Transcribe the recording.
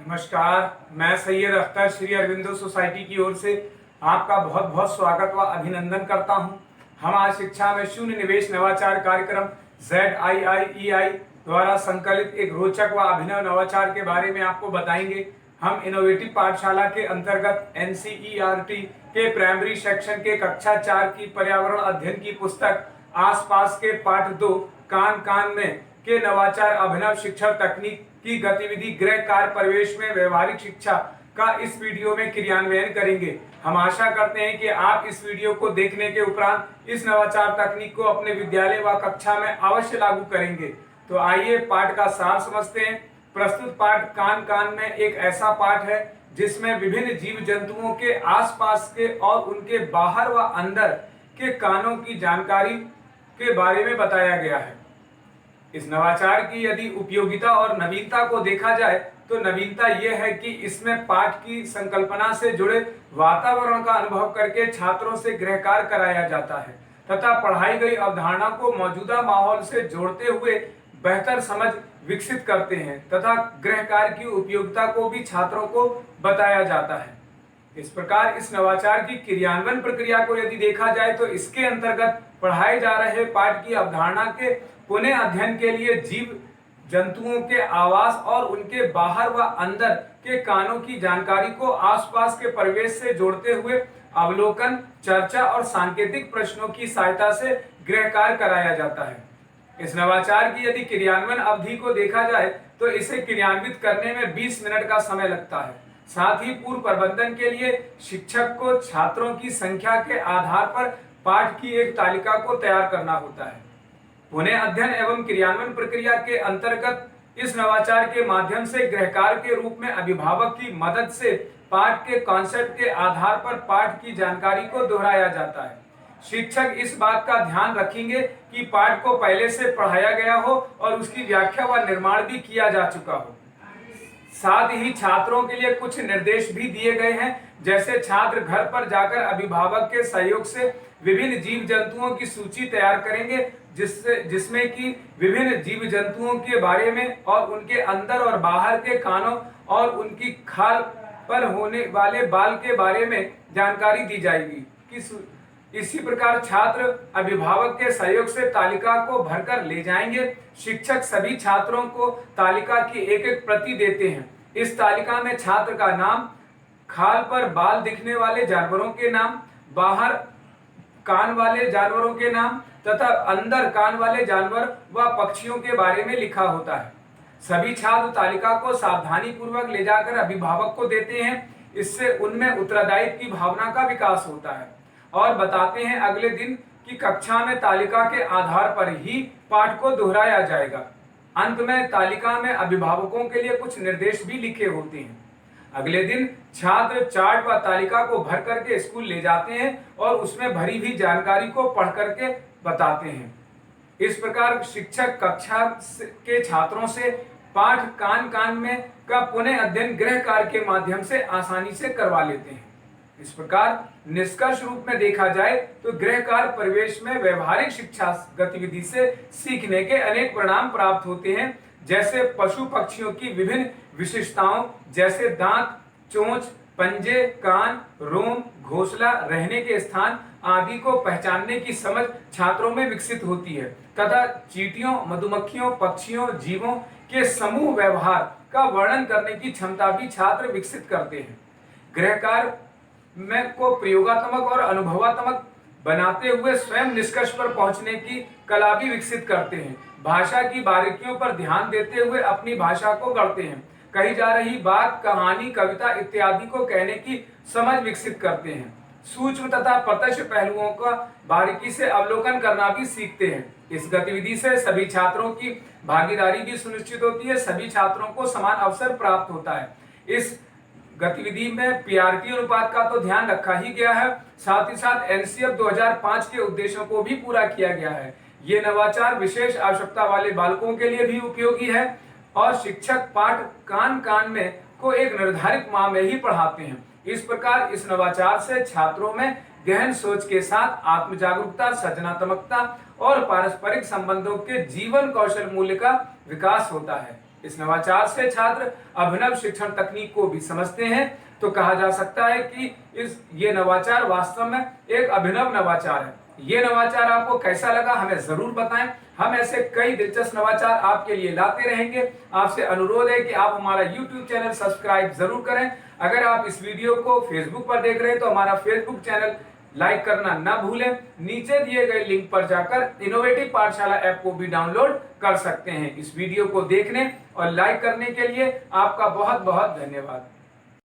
नमस्कार, मैं सैयद अख्तर श्री अरविंदो सोसाइटी की ओर से आपका बहुत बहुत स्वागत व अभिनंदन करता हूं। हम आज शिक्षा में शून्य निवेश नवाचार कार्यक्रम ZIIEI द्वारा संकलित एक रोचक व अभिनव नवाचार के बारे में आपको बताएंगे। हम इनोवेटिव पाठशाला के अंतर्गत NCERT के प्राइमरी सेक्शन के कक्षा 4 की पर्यावरण अध्ययन की पुस्तक आसपास के पाठ 2 कान कान में के नवाचार अभिनव शिक्षण तकनीक की गतिविधि गृह कार्य परिवेश में व्यवहारिक शिक्षा का इस वीडियो में क्रियान्वयन करेंगे। हम आशा करते हैं कि आप इस वीडियो को देखने के उपरांत इस नवाचार तकनीक को अपने विद्यालय व कक्षा में अवश्य लागू करेंगे। तो आइए पाठ का सार समझते हैं। प्रस्तुत पाठ कान कान में एक ऐसा पाठ है जिसमें विभिन्न जीव जंतुओं के आसपास के और उनके बाहर व अंदर के कानों की जानकारी के बारे में बताया गया है। इस नवाचार की यदि उपयोगिता और नवीनता को देखा जाए तो नवीनता यह है कि इसमें पाठ की संकल्पना से जुड़े वातावरण का अनुभव करके छात्रों से गृह कार्य कराया जाता है तथा पढ़ाई गई अवधारणा को मौजूदा माहौल से जोड़ते हुए बेहतर समझ विकसित करते हैं तथा गृह कार्य की उपयोगिता को भी छात्रों को बताया जाता है। इस प्रकार इस नवाचार की क्रियान्वयन प्रक्रिया को यदि देखा जाए तो इसके अंतर्गत पढ़ाए जा रहे पाठ की अवधारणा के पुनः अध्ययन के लिए जीव जंतुओं के आवास और उनके बाहर व अंदर के कानों की जानकारी को आसपास के परिवेश से जोड़ते हुए अवलोकन, चर्चा और सांकेतिक प्रश्नों की सहायता से गृह कार्य कराया जाता है। इस नवाचार की यदि क्रियान्वयन अवधि को देखा जाए तो इसे क्रियान्वित करने में 20 मिनट का समय लगता है। साथ ही पूर्व प्रबंधन के लिए शिक्षक को छात्रों की संख्या के आधार पर पाठ की एक तालिका को तैयार करना होता है। पुनः अध्ययन एवं क्रियान्वयन प्रक्रिया के अंतर्गत इस नवाचार के माध्यम से गृह कार्य के रूप में अभिभावक की मदद से पाठ के कॉन्सेप्ट के आधार पर पाठ की जानकारी को दोहराया जाता है। शिक्षक इस बात का ध्यान रखेंगे कि पाठ को पहले से पढ़ाया गया हो और उसकी व्याख्या व निर्माण भी किया जा चुका हो। साथ ही छात्रों के लिए कुछ निर्देश भी दिए गए हैं, जैसे छात्र घर पर जाकर अभिभावक के सहयोग से विभिन्न जीव जंतुओं की सूची तैयार करेंगे जिसमें कि विभिन्न जीव जंतुओं के बारे में और उनके अंदर और बाहर के कानों और उनकी खाल पर होने वाले बाल के बारे में जानकारी दी जाएगी। इसी प्रकार छात्र अभिभावक के सहयोग से तालिका को भरकर ले जाएंगे। शिक्षक सभी छात्रों को तालिका की एक एक प्रति देते हैं। इस तालिका में छात्र का नाम, खाल पर बाल दिखने वाले जानवरों के नाम, बाहर कान वाले जानवरों के नाम तथा अंदर कान वाले जानवर व पक्षियों के बारे में लिखा होता है। सभी छात्र तालिका को सावधानी पूर्वक ले जाकर अभिभावक को देते हैं। इससे उनमें उत्तरदायित्व की भावना का विकास होता है और बताते हैं अगले दिन की कक्षा में तालिका के आधार पर ही पाठ को दोहराया जाएगा। अंत में तालिका में अभिभावकों के लिए कुछ निर्देश भी लिखे होते हैं। अगले दिन छात्र चार्ट व तालिका को भर करके स्कूल ले जाते हैं और उसमें भरी हुई जानकारी को पढ़ करके बताते हैं। इस प्रकार शिक्षक कक्षा के छात्रों से पाठ कान कान में का पुनः अध्ययन गृह कार्य के माध्यम से आसानी से करवा लेते हैं। इस प्रकार निष्कर्ष रूप में देखा जाए तो गृह कार्य परिवेश में व्यवहारिक शिक्षा गतिविधि से सीखने के अनेक परिणाम प्राप्त होते हैं, जैसे पशु पक्षियों की विभिन्न विशेषताओं जैसे दांत, चोंच, पंजे, कान, रोम, घोंसला, रहने के स्थान आदि को पहचानने की समझ छात्रों में विकसित होती है तथा चींटियों, मधुमक्खियों, पक्षियों, जीवों के समूह व्यवहार का वर्णन करने की क्षमता भी छात्र विकसित करते हैं। गृह कार्य में को प्रयोगात्मक और अनुभवात्मक बनाते हुए स्वयं निष्कर्ष पर पहुंचने की कला भी विकसित करते हैं। भाषा की बारीकियों पर ध्यान देते हुए अपनी भाषा को गढ़ते हैं। कही जा रही बात, कहानी, कविता इत्यादि को कहने की समझ विकसित करते हैं। सूक्ष्म तथा प्रत्यक्ष पहलुओं का बारीकी से अवलोकन करना भी सीखते हैं। इस गतिविधि से सभी छात्रों की भागीदारी भी सुनिश्चित होती है। सभी छात्रों को समान अवसर प्राप्त होता है। इस गतिविधि में पीआरटी अनुपात का तो ध्यान रखा ही गया है, साथ ही साथ एनसीएफ 2005 के उद्देश्यों को भी पूरा किया गया है। ये नवाचार विशेष आवश्यकता वाले बालकों के लिए भी उपयोगी है और शिक्षक पाठ कान कान में को एक निर्धारित माह में ही पढ़ाते हैं। इस प्रकार इस नवाचार से छात्रों में गहन सोच के साथ आत्म जागरूकता, सृजनात्मकता और पारस्परिक संबंधों के जीवन कौशल मूल्य का विकास होता है। इस नवाचार से छात्र अभिनव शिक्षण तकनीक को भी समझते हैं। तो कहा जा सकता है कि ये नवाचार वास्तव में एक अभिनव नवाचार है। ये नवाचार आपको कैसा लगा हमें जरूर बताएं। हम ऐसे कई दिलचस्प नवाचार आपके लिए लाते रहेंगे। आपसे अनुरोध है कि आप हमारा YouTube चैनल सब्सक्राइब जरूर करें। अगर आप इस वीडियो को Facebook पर देख रहे हैं तो हमारा Facebook चैनल लाइक करना ना भूलें। नीचे दिए गए लिंक पर जाकर इनोवेटिव पाठशाला ऐप को भी डाउनलोड कर सकते हैं। इस वीडियो को देखने और लाइक करने के लिए आपका बहुत बहुत धन्यवाद।